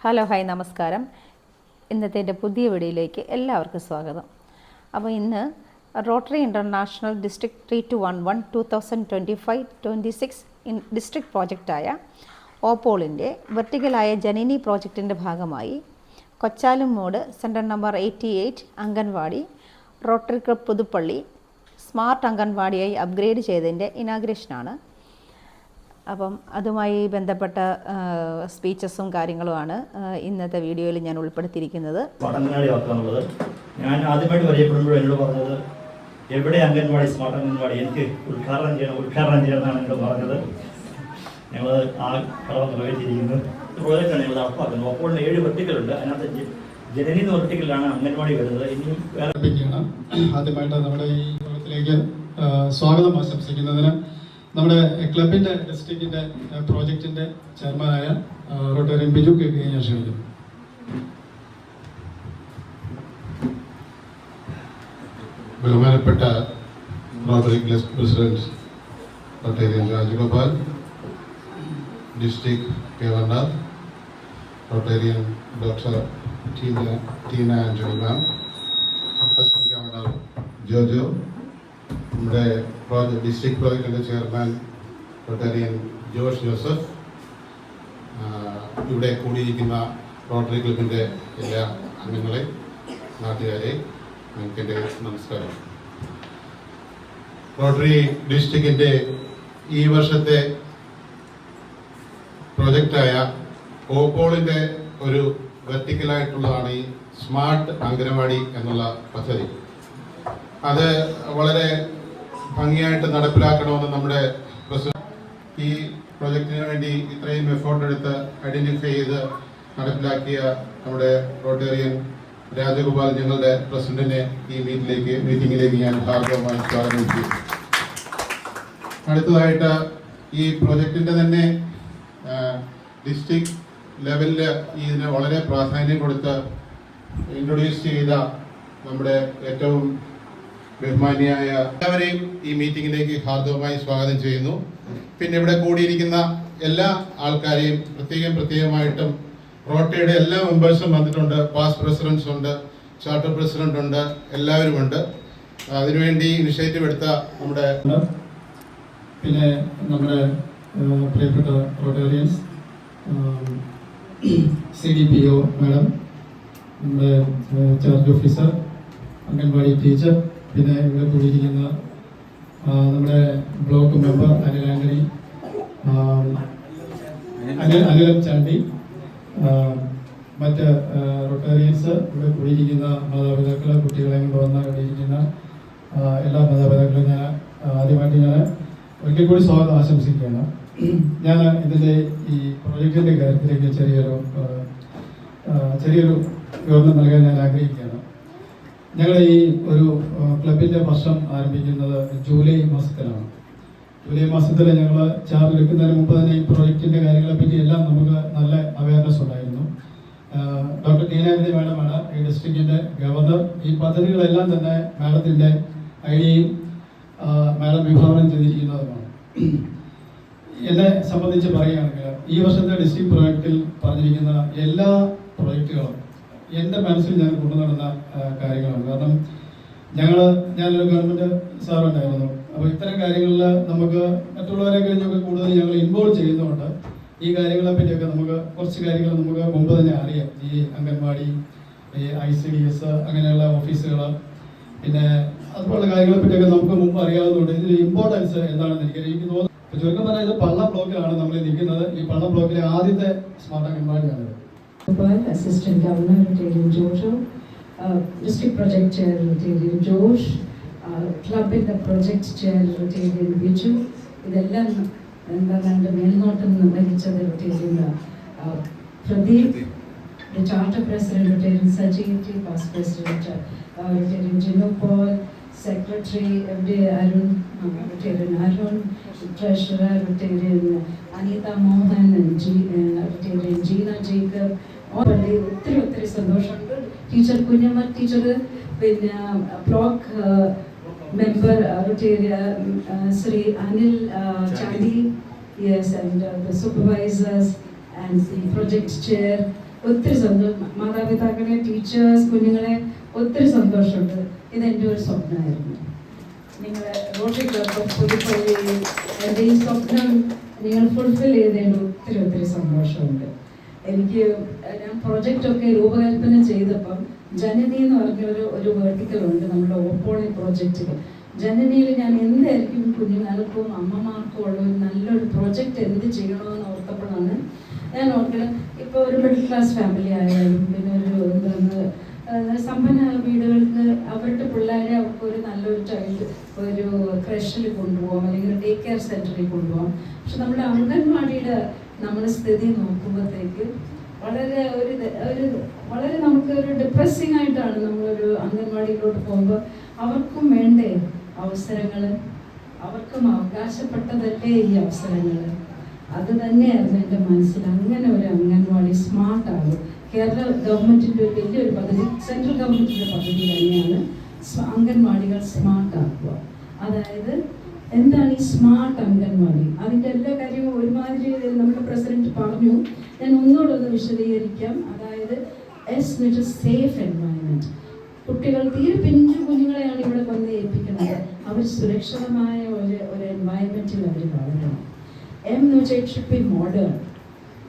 Hello hi നമസ്കാരം. ഇന്നത്തെ എൻ്റെ പുതിയ വീഡിയോയിലേക്ക് എല്ലാവർക്കും സ്വാഗതം. അപ്പോൾ ഇന്ന് റോട്ടറി ഇൻ്റർനാഷണൽ ഡിസ്ട്രിക്ട് 3211 2025-26 ഡിസ്ട്രിക്ട് പ്രോജക്റ്റായ ഓപ്പോളിൻ്റെ വെർട്ടിക്കലായ ജനനി പ്രോജക്റ്റിൻ്റെ ഭാഗമായി Kochalummoodu centre number 88 anganwadi Rotary club Puthuppally smart അംഗൻവാടിയായി അപ്ഗ്രേഡ് ചെയ്തതിൻ്റെ ഇനാഗ്രേഷനാണ്. അപ്പം അതുമായി ബന്ധപ്പെട്ട സ്പീച്ചസും കാര്യങ്ങളുമാണ് ഇന്നത്തെ വീഡിയോയിൽ ഞാൻ ഉൾപ്പെടുത്തിയിരിക്കുന്നത്. അംഗൻവാടിയാക്കാനുള്ളത് ഞാൻ ആദ്യമായിട്ട് പരിചയപ്പെടുമ്പോൾ എന്നോട് പറഞ്ഞത് എവിടെ അംഗൻവാടി സ്മാർട്ട് അംഗൻവാടി എനിക്ക് ഉദ്ഘാടനം ചെയ്യണമെന്നാണ് എന്നോട് പറഞ്ഞത്. ഞങ്ങൾ ആ കടമ നിറവേറ്റിയിരിക്കുന്നത്. പ്രോജക്റ്റാണ് ഞങ്ങൾ നടപ്പാക്കുന്നത്. അപ്പോൾ 7 വെർട്ടിക്കലുണ്ട്. അതിനകത്ത് ജനനി എന്ന വെർട്ടിക്കലാണ് അംഗൻവാടി വരുന്നത്. ഇനിയും ആദ്യമായിട്ട് നമ്മുടെ ഈ യോഗത്തിലേക്ക് സ്വാഗതം ആശംസിക്കുന്നതിന് നമ്മുടെ ക്ലബിൻ്റെ ഡിസ്ട്രിക്റ്റിൻ്റെ പ്രോജക്റ്റിൻ്റെ ചെയർമാനായ റോട്ടേറിയൻ ബിജു കെ പി ഞാൻ ക്ഷണിക്കുന്നു. ബഹുമാനപ്പെട്ട Rotary club president Rotarian Rajagopal, district governor Rotarian doctor Teena Antony ma'am, assistant governor Jojo, നമ്മുടെ ഡിസ്ട്രിക്ട് പ്രോജക്റ്റിൻ്റെ ചെയർമാൻ റോട്ടേറിയൻ ജോഷ് ജോസഫ്, ഇവിടെ കൂടിയിരിക്കുന്ന റോട്ടറി ക്ലബിൻ്റെ എല്ലാ അംഗങ്ങളെ, നാട്ടുകാരെ, നിങ്ങൾക്ക് എൻ്റെ നമസ്കാരം. റോട്ടറി ഡിസ്ട്രിക്റ്റിൻ്റെ ഈ വർഷത്തെ പ്രോജക്റ്റായ ഓപ്പോളിൻ്റെ ഒരു വെർട്ടിക്കലായിട്ടുള്ളതാണ് ഈ സ്മാർട്ട് അംഗനവാടി എന്നുള്ള പദ്ധതി. അത് വളരെ ഭംഗിയായിട്ട് നടപ്പിലാക്കണമെന്ന് നമ്മുടെ ഈ പ്രൊജക്റ്റിന് വേണ്ടി ഇത്രയും എഫേർട്ട് എടുത്ത് ഐഡന്റിഫൈ ചെയ്ത് നടപ്പിലാക്കിയ നമ്മുടെ റോട്ടേറിയൻ രാജഗോപാൽ ഞങ്ങളുടെ പ്രസിഡന്റിനെ ഈ മീറ്റിംഗിലേക്ക് ഞാൻ ഹാർദവമായി സ്വാഗതം ചെയ്യും. അടുത്തതായിട്ട് ഈ പ്രൊജക്റ്റിന്റെ തന്നെ ഡിസ്ട്രിക്ട് ലെവലിൽ ഇതിന് വളരെ പ്രാധാന്യം കൊടുത്ത് ഇൻട്രൊഡ്യൂസ് ചെയ്ത നമ്മുടെ ഏറ്റവും ബഹുമാനിയായ എല്ലാവരെയും ഈ മീറ്റിംഗിലേക്ക് ഹാർദവമായി സ്വാഗതം ചെയ്യുന്നു. പിന്നെ ഇവിടെ കൂടിയിരിക്കുന്ന എല്ലാ ആൾക്കാരെയും പ്രത്യേകമായിട്ടും റോട്ടറിയുടെ എല്ലാ മെമ്പേഴ്സും വന്നിട്ടുണ്ട്. പാസ്റ്റ് പ്രസിഡന്റ്സ് ഉണ്ട്, ചാർട്ടർ പ്രസിഡന്റ് ഉണ്ട്, എല്ലാവരും ഉണ്ട്. അതിനുവേണ്ടി ഇനിഷ്യേറ്റീവ് എടുത്ത നമ്മുടെ നമ്മുടെ പ്രിയപ്പെട്ട റോട്ടേറിയൻസ്, CDPO മാഡം, നമ്മുടെ ചാർജ് ഓഫീസർ, അംഗൻവാടി ടീച്ചർ, പിന്നെ ഇവിടെ കൂടിയിരിക്കുന്ന നമ്മുടെ ബ്ലോക്ക് മെമ്പർ അനിലം ചാണ്ടി, മറ്റ് റോട്ടേറിയൻസ്, ഇവിടെ കൂടിയിരിക്കുന്ന മാതാപിതാക്കൾ, കുട്ടികളെ കൊണ്ട് വന്ന് കൂടിയിരിക്കുന്ന എല്ലാ മാതാപിതാക്കളും ഞാൻ ആദ്യമായിട്ട് ഒരിക്കൽ കൂടി സ്വാഗതം ആശംസിക്കുകയാണ്. ഞാൻ ഇതിൻ്റെ ഈ പ്രോജക്റ്റിൻ്റെ കാര്യത്തിലേക്ക് ചെറിയൊരു വിവരണം നൽകാൻ ഞാൻ ആഗ്രഹിക്കുകയാണ്. ഞങ്ങളുടെ ഈ ഒരു ക്ലബിൻ്റെ വർഷം ആരംഭിക്കുന്നത് ജൂലൈ മാസത്തിലാണ്. ജൂലൈ മാസത്തിൽ ഞങ്ങൾ ചാർജ് എടുക്കുന്നതിന് മുമ്പ് തന്നെ ഈ പ്രോജക്റ്റിൻ്റെ കാര്യങ്ങളെപ്പറ്റി എല്ലാം നമുക്ക് നല്ല അവയർനെസ് ഉണ്ടായിരുന്നു. ഡോക്ടർ ടീന ആന്റണി മാഡമാണ് ഈ ഡിസ്ട്രിക്റ്റിൻ്റെ ഗവർണർ. ഈ പദ്ധതികളെല്ലാം തന്നെ മാഡത്തിൻ്റെ ഐഡിയയും മാഡം വിഭാവനം ചെയ്തിരിക്കുന്നതുമാണ്. എന്നെ സംബന്ധിച്ച് പറയുകയാണെങ്കിൽ ഈ വർഷത്തെ ഡിസ്ട്രിക്ട് പ്രോജക്റ്റിൽ പറഞ്ഞിരിക്കുന്ന എല്ലാ പ്രോജക്റ്റുകളും എൻ്റെ മനസ്സിൽ ഞാൻ കൊണ്ടുനടന്ന കാര്യങ്ങളാണ്. കാരണം ഞാനൊരു ഗവൺമെൻറ് സാറുണ്ടായിരുന്നു. അപ്പോൾ ഇത്തരം കാര്യങ്ങളിൽ നമുക്ക് മറ്റുള്ളവരെ കഴിഞ്ഞൊക്കെ കൂടുതൽ ഞങ്ങൾ ഇൻവോൾവ് ചെയ്യുന്നതുകൊണ്ട് ഈ കാര്യങ്ങളെ പറ്റിയൊക്കെ നമുക്ക് കുറച്ച് കാര്യങ്ങൾ നമുക്ക് മുമ്പ് തന്നെ അറിയാം. ഈ അംഗൻവാടി, ഈ ICDS അങ്ങനെയുള്ള ഓഫീസുകൾ, പിന്നെ അതുപോലുള്ള കാര്യങ്ങളെ പറ്റിയൊക്കെ നമുക്ക് മുമ്പ് അറിയാവുന്നതുകൊണ്ട് ഇതിൻ്റെ ഇമ്പോർട്ടൻസ് എന്താണെന്ന് എനിക്ക് തോന്നുന്നു. ചുരുക്കം പറഞ്ഞാൽ ഇത് പള്ള ബ്ലോക്കിലാണ് നമ്മൾ നിൽക്കുന്നത്. ഈ പള്ള ബ്ലോക്കിലെ ആദ്യത്തെ smart അംഗൻവാടിയാണ്. Assistant Governor Rotarian Jojo, District Project Chair Rotarian Josh, Club in the Project Chair Rotarian Biju. ഇതെല്ലാം എന്താണ് മേൽനോട്ടം നിർവഹിച്ചത് Rotarian Pradeep, charter president Rotarian Sajeev, past president Rotarian Jinu Paul, secretary MD Arun, Rotarian Arun, treasurer Rotarian Anitha Mohan, Rotarian Jeena Jacob. ഒത്തിരി സന്തോഷമുണ്ട്. Teacher Kunjamma teacher, പിന്നെ block member Sri Anil Chandi, yes, and the supervisors and the project chair ഒത്തിരി സന്തോഷം. മാതാപിതാക്കളെ, ടീച്ചേഴ്സ്, കുഞ്ഞുങ്ങളെ ഒത്തിരി സന്തോഷമുണ്ട്. ഇതെൻ്റെ ഒരു സ്വപ്നമായിരുന്നു. നിങ്ങളെ റോട്ടറി ക്ലബ് പുതുപ്പള്ളി എൻ്റെ ഈ സ്വപ്നം നിങ്ങൾ ഫുൾഫിൽ ചെയ്തതിന് ഒത്തിരി സന്തോഷമുണ്ട്. ഞാൻ പ്രൊജക്റ്റൊക്കെ രൂപകൽപ്പന ചെയ്തപ്പം ജനനി എന്ന് പറഞ്ഞൊരു വേർട്ടിക്കലുണ്ട് നമ്മുടെ ഓപ്പോളി പ്രൊജക്റ്റിൽ. ജനനിയിൽ ഞാൻ എന്തായിരിക്കും കുഞ്ഞുങ്ങൾക്കും അമ്മമാർക്കും ഉള്ള ഒരു നല്ലൊരു പ്രൊജക്റ്റ് എന്ത് ചെയ്യണമെന്ന് ഓർത്തപ്പോഴാണ് ഞാൻ ഓർക്കുന്നത്. ഇപ്പോൾ ഒരു മിഡിൽ ക്ലാസ് ഫാമിലി ആയാലും പിന്നെ ഒരു സമ്പന്ന വീടുകൾക്ക് അവരുടെ പിള്ളേരെ അവർക്ക് ഒരു നല്ലൊരു ഒരു ക്രഷിൽ കൊണ്ടുപോകാം, അല്ലെങ്കിൽ ഡേ കെയർ സെൻറ്ററിൽ കൊണ്ടുപോകാം. പക്ഷെ നമ്മുടെ അംഗൻവാടിയുടെ നമ്മുടെ സ്ഥിതി നോക്കുമ്പോഴത്തേക്ക് വളരെ നമുക്ക് ഒരു ഡിപ്രസിങ് ആയിട്ടാണ്. നമ്മളൊരു അംഗൻവാടിയിലോട്ട് പോകുമ്പോൾ അവർക്കും വേണ്ടേ അവസരങ്ങൾ, അവർക്കും അവകാശപ്പെട്ടതല്ലേ ഈ അവസരങ്ങൾ. അത് തന്നെയായിരുന്നു എൻ്റെ മനസ്സിൽ. അങ്ങനെ ഒരു അംഗൻവാടി സ്മാർട്ടാകും. കേരള ഗവൺമെൻറ്റിൻ്റെ ഒരു വലിയൊരു പദ്ധതി, സെൻട്രൽ ഗവൺമെൻറ്റിൻ്റെ പദ്ധതി തന്നെയാണ് അംഗൻവാടികൾ സ്മാർട്ടാക്കുക. അതായത് എന്താണ് ഈ സ്മാർട്ട് അംഗൻവാടി? അതിൻ്റെ എല്ലാ കാര്യവും ഒരുമാതിരി നമ്മുടെ പ്രസിഡന്റ് പറഞ്ഞു. ഞാൻ ഒന്നുകൂടെ വിശദീകരിക്കാം. അതായത് സേഫ് എൻവയൺമെൻറ്റ്. കുട്ടികൾ തീരെ പിഞ്ചു കുഞ്ഞുങ്ങളെയാണ് ഇവിടെ വന്ന് ഏൽപ്പിക്കുന്നത്. അവർ സുരക്ഷിതമായ ഒരു എൻവയൺമെൻറ്റിൽ അവർ വളരണം. എന്ന് വെച്ചാൽ it should be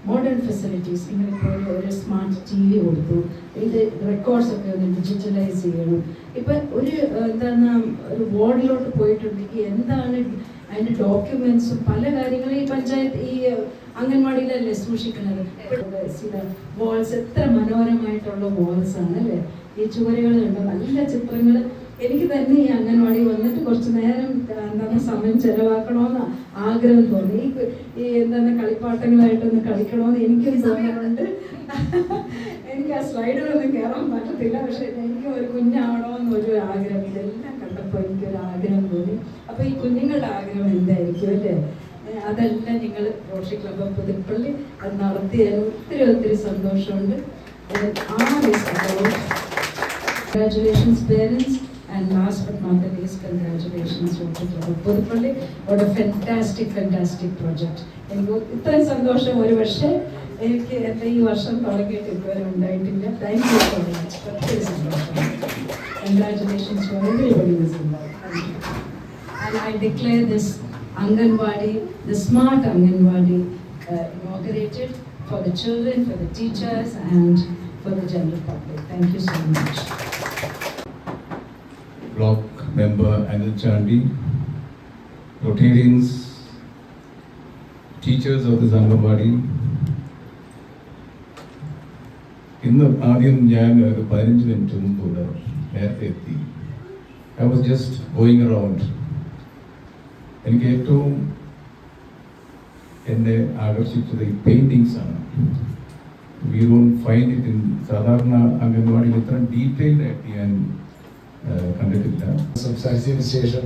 modern facilities. നിങ്ങളിപ്പോൾ ഒരു സ്മാർട്ട് TV കൊടുത്തു, ഇത് റെക്കോർഡ്സ് ഒക്കെ ഒന്ന് ഡിജിറ്റലൈസ് ചെയ്യണം. ഇപ്പം ഒരു വാർഡിലോട്ട് പോയിട്ടുണ്ടെങ്കിൽ എന്താണ് അതിൻ്റെ ഡോക്യുമെൻറ്റ്സും പല കാര്യങ്ങളും ഈ പഞ്ചായത്ത് ഈ അംഗൻവാടിയിലല്ലേ സൂക്ഷിക്കുന്നത്. വാൾസ് എത്ര മനോഹരമായിട്ടുള്ള വാൾസ് ആണ് അല്ലേ? ഈ ചുവരുകളുണ്ട്, നല്ല ചിത്രങ്ങൾ. എനിക്ക് തന്നെ ഈ അംഗൻവാടി വന്നിട്ട് കുറച്ച് നേരം സമയം ചെലവാക്കണമെന്ന് ആഗ്രഹം തോന്നി. ഈ കളിപ്പാട്ടങ്ങളായിട്ടൊന്ന് കളിക്കണമെന്ന് എനിക്കും തോന്നുന്നുണ്ട്. എനിക്ക് ആ സ്ലൈഡുകളൊന്നും കയറാൻ പറ്റത്തില്ല, പക്ഷെ എനിക്ക് ഒരു കുഞ്ഞാവണമെന്നൊരു ആഗ്രഹം. ഇതെല്ലാം കണ്ടപ്പോൾ എനിക്കൊരു ആഗ്രഹം തോന്നി. അപ്പോൾ ഈ കുഞ്ഞുങ്ങളുടെ ആഗ്രഹം എന്തായിരിക്കും അല്ലേ? അതെല്ലാം നിങ്ങൾ റോട്ടറി ക്ലബ് പുതുപ്പള്ളി അത് നടത്തിയതിന് ഒത്തിരി സന്തോഷമുണ്ട്. Congratulations parents, and last but not the least, congratulations Rotary Club Puduppally. What a fantastic project. എനിക്ക് ഇത്രയും സന്തോഷം ഒരു പക്ഷേ എനിക്ക് എൻ്റെ ഈ വർഷം തുടങ്ങിയിട്ട് ഇതുവരെ ഉണ്ടായിട്ടില്ല. Thank you so much. ഒത്തിരി സന്തോഷം. Congratulations to everybody who is involved. And I declare this Anganwadi, the smart Anganwadi, inaugurated for the children, for the teachers and for the general public. Thank you so much. Block member Anil Chandi, Rotarians, teachers of this Anganwadi. ഇന്ന് ആദ്യം ഞാൻ ഒരു 15 minute മുമ്പ് നേരത്തെ എത്തി. I was just going around. എനിക്ക് ഏറ്റവും എന്നെ ആകർഷിച്ചത് ഈ പെയിൻറ്റിങ്സ് ആണ്. We don't find it in സാധാരണ അംഗൻവാടിയിൽ ഇത്ര ഡീറ്റെയിൽഡ് ആയിട്ട് ഞാൻ കണ്ടിട്ടില്ല. സംസാരിച്ചതിന് ശേഷം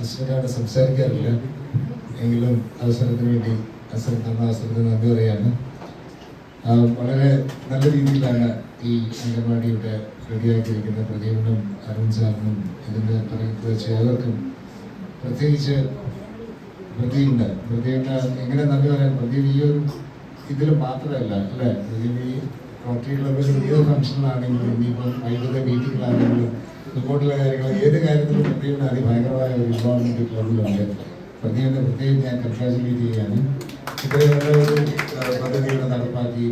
അശ്വനാണ് സംസാരിക്കാറില്ല, എങ്കിലും അവസരത്തിന് നന്ദി പറയാണ്. വളരെ നല്ല രീതിയിലാണ് ഈ അംഗൻവാടിയുടെ റെഡിയാക്കിയിരിക്കുന്ന പ്രദീപനും അരുൺ സാറിനും ഇതിൻ്റെ പറയുന്നത് വെച്ച് ഏവർക്കും പ്രത്യേകിച്ച് പ്രദീപിന് എങ്ങനെ നന്ദി പറയാൻ. പ്രദീപ് ഈ ഒരു ഇതിൽ മാത്രമല്ല അല്ലേ, പ്രദീപ് ഈ റോട്ടറി ക്ലബിൽ ഏത് ഫംഗ്ഷനിലാണെങ്കിലും ഇനിയിപ്പം വൈകിട്ട് മീറ്റിങ്ങിലാണെങ്കിലും റിപ്പോർട്ടിലെ കാര്യങ്ങൾ ഏത് കാര്യത്തിലും പ്രദീപിന് അതിഭയങ്കരമായ ഒരു ഇൻവോൾവ്മെൻറ്റ് ക്ലബിലുണ്ട്. പ്രദീപിനെ പ്രത്യേകം ഞാൻ കൺഗ്രാജുലേറ്റ് ചെയ്യാണ്. ഇത്രയുള്ള ഒരു പദ്ധതികൾ നടപ്പാക്കി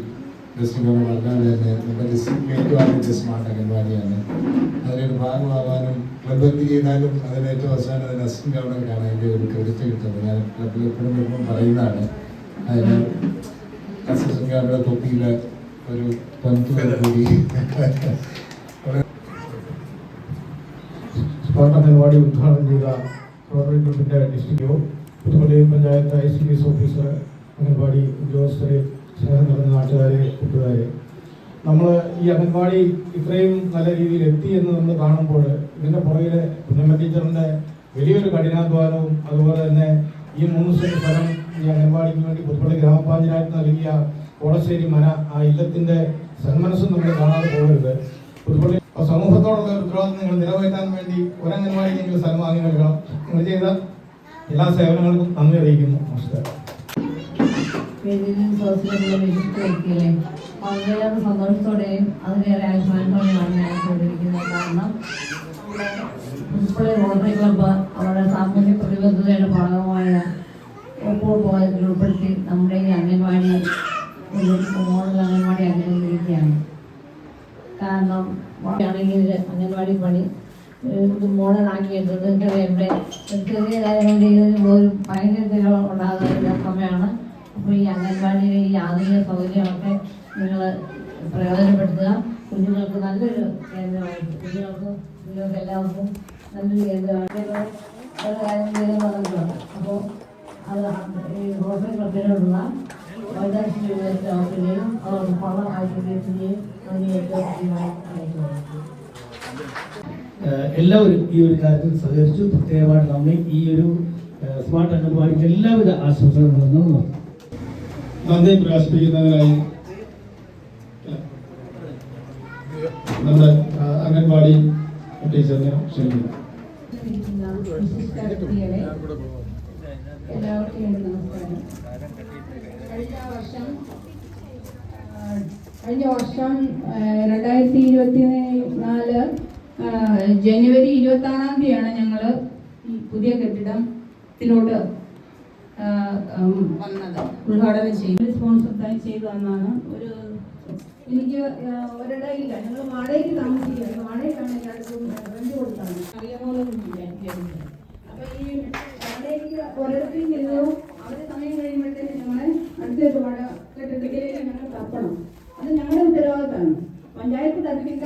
ഡിസ്ട്രിക്ട് ഗവൺമെൻറ് പറഞ്ഞാൽ തന്നെ നമ്മുടെ ഡിസ്ട്രിക്റ്റിന് ഏറ്റവും ആദ്യത്തെ സ്മാർട്ട് അംഗൻവാടിയാണ്. അതിനൊരു ഭാഗമാവാനും ക്ലബ് എന്ത് ചെയ്താലും അതിന് ഏറ്റവും അവസാനം അതിന് അസിസ്റ്റന്റ് ഗവർണർക്കാണ് അതിൻ്റെ ഒരു ക്രെഡിറ്റ് കിട്ടുന്നത്. ഞാൻ ക്ലബിൽ എപ്പോഴും പറയുന്നതാണ്. അതിന് അസിസ്റ്റന്റ് ഗവർണറുടെ തൊപ്പിയിൽ ഒരു കൂടി സ്മാർട്ട് അംഗൻവാടി ഉദ്ഘാടനം ചെയ്ത റോട്ടറി ക്ലബിൻ്റെ district Puthuppally panchayat ICDS officer, anganwadi ഉദ്യോഗസ്ഥരെ, സ്നേഹം നിറഞ്ഞ നാട്ടുകാരെ, കൂട്ടുകാരെ, നമ്മൾ ഈ അംഗൻവാടി ഇത്രയും നല്ല രീതിയിൽ എത്തി എന്ന് നമ്മൾ കാണുമ്പോൾ ഇതിൻ്റെ പുറകിൽ കുഞ്ഞമ്മ ടീച്ചറിൻ്റെ വലിയൊരു കഠിനാധ്വാനവും അതുപോലെ തന്നെ ഈ 3 സെന്റ് സ്ഥലം ഈ അംഗൻവാടിക്ക് വേണ്ടി പുതുപ്പള്ളി ഗ്രാമപഞ്ചായത്ത് നൽകിയ കോടശ്ശേരി മന, ആ ഇല്ലത്തിൻ്റെ സന്മനസ്സും നമ്മൾ കാണാതെ പോകരുത്. പുതുപ്പള്ളി സമൂഹത്തോടുള്ള ഉത്തരവാദിത്വം നിങ്ങൾ നിറവേറ്റാൻ വേണ്ടി ഒരു അംഗൻവാടിക്കെങ്കിലും സ്ഥലം വാങ്ങി നൽകണം. നിങ്ങൾ ചെയ്ത എല്ലാ സേവനങ്ങൾക്കും നന്ദി അറിയിക്കുന്നു. നമസ്കാരം. വളരെയേറെ സന്തോഷത്തോടെയും അതിലേറെ അഭിമാനത്തോടെയാണ് ഞാൻ കൊണ്ടിരിക്കുന്നത്. കാരണം നമ്മുടെ പ്രിൻസിപ്പൽ റോട്ടറി ക്ലബ്ബ് അവരുടെ സാമൂഹ്യ പ്രതിബദ്ധതയുടെ ഭാഗമായ ഓപ്പോൾ പ്രോജക്റ്റിൽ ഉൾപ്പെടുത്തി നമ്മുടെ ഈ അംഗൻവാടി ഒരു മോഡൽ അംഗൻവാടി ആക്കിക്കൊണ്ടിരിക്കുകയാണ്. കാരണം ആണെങ്കിൽ അംഗൻവാടി പണി മോഡലാക്കിയെടുത്തത് ഇവിടെ ചെറിയതായതുകൊണ്ട് ഇതിന് ഒരു ഭയങ്കര ചിലവ് ഉണ്ടാകുന്ന സമയമാണ്. അപ്പോൾ ഈ അംഗൻവാടിയിലെ ഈ ആധുനിക സൗകര്യമൊക്കെ നിങ്ങൾ പ്രയോജനപ്പെടുത്തുക. കുഞ്ഞുങ്ങൾക്ക് നല്ലൊരു കേന്ദ്രമായിട്ട് കുഞ്ഞുങ്ങൾക്ക് എല്ലാവർക്കും നല്ലൊരു കേന്ദ്രമായിട്ട് ഒരു കാര്യം ചെയ്ത് പറഞ്ഞിട്ടുണ്ട്. അപ്പോൾ അത് ഈ റോട്ടറി ക്ലബിനോടുള്ള വൈദ്യുതി ഓഫിനെയും അവർക്ക് പണം ആഗ്രഹിക്കുകയും അതിന് ഏറ്റവും അയക്കുന്നു. എല്ലാവരും ഈ ഒരു കാര്യത്തിൽ സഹകരിച്ചു. പ്രത്യേകമായിട്ട് നമ്മെ ഈ ഒരു സ്മാർട്ട് അംഗൻവാടിക്ക് എല്ലാവിധ ആശംസകളും നേർന്നു. നന്ദി പ്രകാശിപ്പിക്കുന്നതിനായി നമ്മുടെ അംഗൻവാടി ടീച്ചറിനെ ക്ഷണിക്കുന്നു. എല്ലാവർക്കും എൻ്റെ നമസ്കാരം. കഴിഞ്ഞ വർഷം 2024 ജനുവരി 26-ാം തീയതിയാണ് ഞങ്ങൾ ഈ പുതിയ കെട്ടിടത്തിലോട്ട് വന്നത്, ഉദ്ഘാടനം ചെയ്ത് സ്പോൺസർ ചെയ്തു വന്നാണ്. എനിക്ക് ഒരിടയില്ല, ഞങ്ങൾ വാടകയ്ക്ക് താമസിക്കുകയാണ്. വാടകയ്ക്കാണ് എല്ലാവർക്കും റെന്റ് കൊടുത്താണ്, അറിയാമോന്നില്ല. അപ്പൊ ഈ വാടകയ്ക്ക് ഒരിടത്തും ചെയ്തു അവർ സമയം കഴിയുമ്പോഴത്തേക്ക് ഞങ്ങളെ അടുത്തൊരു കെട്ടിടത്തിലേക്ക് ഞങ്ങൾ തപ്പണം. അത് ഞങ്ങളുടെ ഉത്തരവാദിത്തമാണ്, പഞ്ചായത്ത് തരത്തില്ല.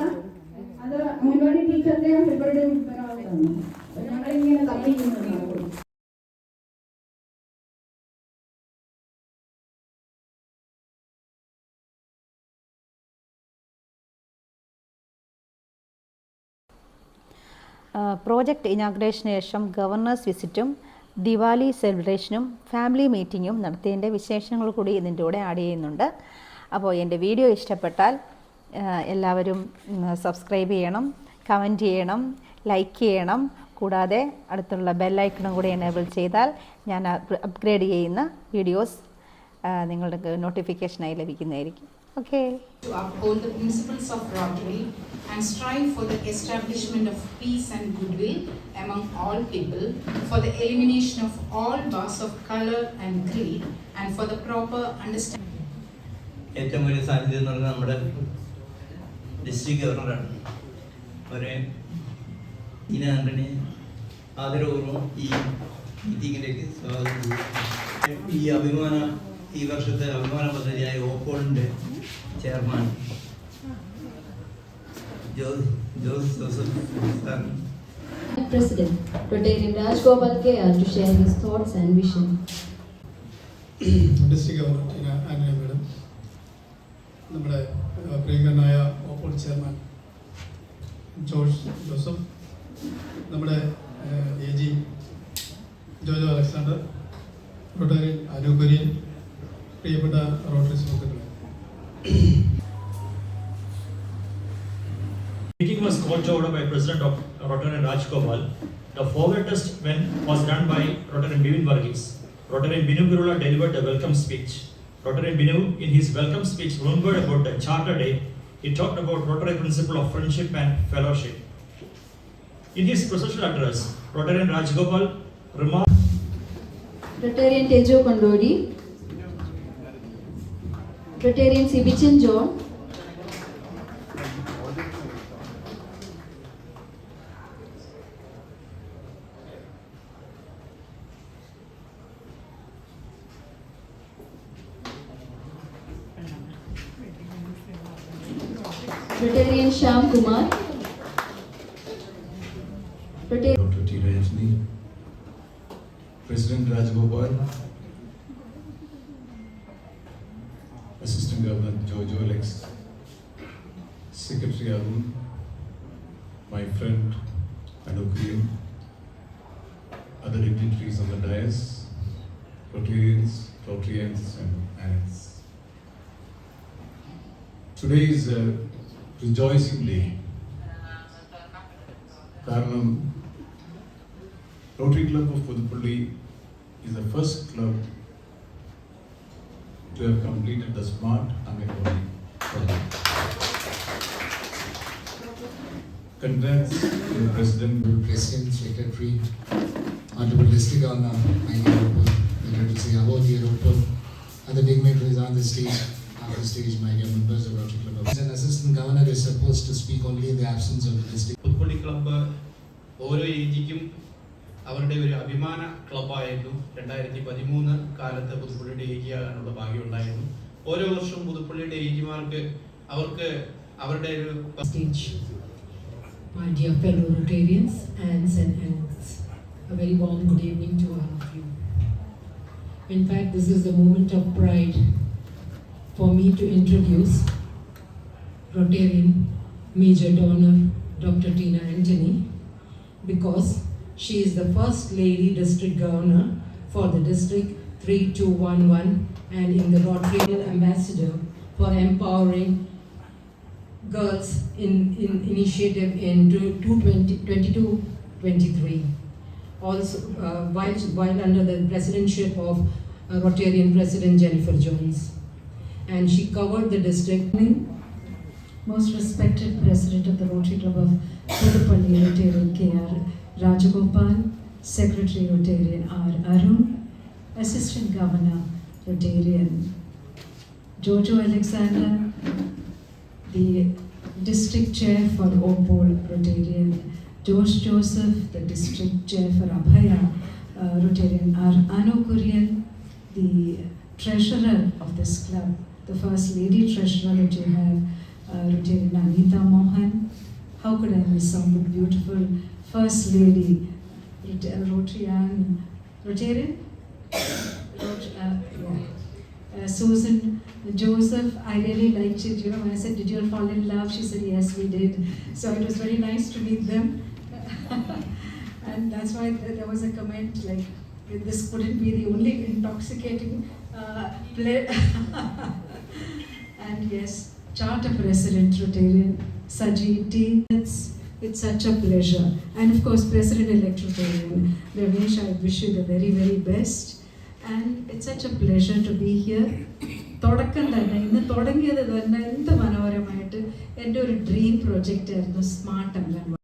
അത് അംഗൻവാടി ടീച്ചറുടെ ഇവരുടെ ഉത്തരവാദിത്തമാണ്. ഞങ്ങളിങ്ങനെ തപ്പിക്കുന്നതാണ്. പ്രോജക്റ്റ് ഇനാഗ്രേഷന് ശേഷം ഗവർണേഴ്സ് വിസിറ്റും ദിവാലി സെലിബ്രേഷനും ഫാമിലി മീറ്റിങ്ങും നടത്തിയതിൻ്റെ വിശേഷങ്ങൾ കൂടി ഇതിൻ്റെ കൂടെ ആഡ് ചെയ്യുന്നുണ്ട്. അപ്പോൾ എൻ്റെ വീഡിയോ ഇഷ്ടപ്പെട്ടാൽ എല്ലാവരും സബ്സ്ക്രൈബ് ചെയ്യണം, കമൻറ്റ് ചെയ്യണം, ലൈക്ക് ചെയ്യണം. കൂടാതെ അടുത്തുള്ള ബെല്ലൈക്കണും കൂടി എനേബിൾ ചെയ്താൽ ഞാൻ അപ്ഗ്രേഡ് ചെയ്യുന്ന വീഡിയോസ് നിങ്ങൾക്ക് നോട്ടിഫിക്കേഷനായി ലഭിക്കുന്നതായിരിക്കും. Okay. To uphold the principles of Rotary and strive for the establishment of peace and goodwill among all people, for the elimination of all bars of color and creed, and for the proper understanding. ഏറ്റവും വലിയ സാന്നിധ്യം എന്ന് പറഞ്ഞാൽ നമ്മുടെ district ഗവർണറാണ്. ഒരു ആന്റണി ആദരപൂർവ്വം ഈ മീറ്റിങ്ങിലേക്ക് സ്വാഗതം ചെയ്തു. ഈ വർഷത്തെ അഭിമാന പദ്ധതിയായ ഓപ്പോളിൻ്റെ chairman Joseph sir. President Rotarian Raj Gopal K.R. to share his thoughts and vision. District governor Antony madam, നമ്മുടെ പ്രിയങ്കരനായ ഓപ്പോൾ ചെയർമാൻ ജോസഫ്, നമ്മുടെ AG ജോജോ അലക്സാണ്ടർ, റോട്ടറിയൻ അനു കുര്യൻ, പ്രിയപ്പെട്ട റോട്ടറി സുഹൃത്തുക്കളെ. Meeting was called to order by President of Rotarian Raj Gopal. The forward test was done by Rotarian Bivin Varghese. Rotarian Binu Gurula delivered a welcome speech. Rotarian Binu, in his welcome speech, remembered about the Charter Day. He talked about Rotary principle of friendship and fellowship. In his presidential address, Rotarian Raj Gopal remarked. Rotarian Tejo Kondodi, Rotarian Sibichan John, Rotarian Shyam Kumar, Dr. T. Rajni, President Raj Gopal, Assistant Governor Jojo Alex, Secretary Arun, my friend Anukriyan, other dignitaries on the dais, Rotarians and parents. Today is a rejoicing day. കാരണം Rotary Club of Puduppally is the first club to have completed the Smart Anganwadi Congrats to the President. President, Secretary, Honorable District Governor, Mike Aropur, to say about the Aropur, other dignitaries on the stage, my dear members of Rotary Club. As an assistant governor is supposed to speak only in the absence of the district. Puthuppally club ഓരോ ഏജിക്കും അവരുടെ ഒരു അഭിമാന ക്ലബ്ബായിരുന്നു. 2013 കാലത്ത് പുതുപ്പള്ളിയുടെ ഏജിയാകാനുള്ള ഭാഗ്യമുണ്ടായിരുന്നു. ഓരോ വർഷവും പുതുപ്പള്ളിയുടെ ഏജിമാർക്ക് അവർക്ക് അവരുടെ ഒരു Stage. My dear fellow Rotarians, aunts and uncles, a very warm good evening to all of you. In fact, this is a moment of pride for me to introduce Rotarian Major Donor Dr. Tina Antony, because she is the first lady district governor for the district 3211 and in the Rotary ambassador for empowering girls in initiative in 22-23. Also, while under the presidentship of Rotarian President Jennifer Jones, and she covered the district. Most respected President of the Rotary Club of Puduppally, Rotarian K.R. Rajagopal, Secretary Rotarian R. Arun, Assistant Governor Rotarian Jojo Alexander, the District Chair for Opal Rotarian Josh Joseph, the District Chair for Abhaya Rotarian R. Anu Kurian, the Treasurer of this club, the First Lady Treasurer that you have, Rotarian Anita Mohan. How could I miss some beautiful First Lady, Rotarian? Susan Joseph, I really liked it. You know, when I said, "Did you all fall in love?" She said, "Yes, we did." So it was very nice to meet them, and that's why there was a comment like, "This couldn't be the only intoxicating play." And yes, Charter President Rotarian Saji T. It's such a pleasure, and of course, President-elect Rotarian Ramesh, I wish you the very, very best. And it's such a pleasure to be here. തുടക്കം തന്നെ ഇന്ന് തുടങ്ങിയത് തന്നെ എന്ത് മനോഹരമായിട്ട് എൻ്റെ ഒരു dream project ആയിരുന്നു സ്മാർട്ട് അംഗൻവാടി.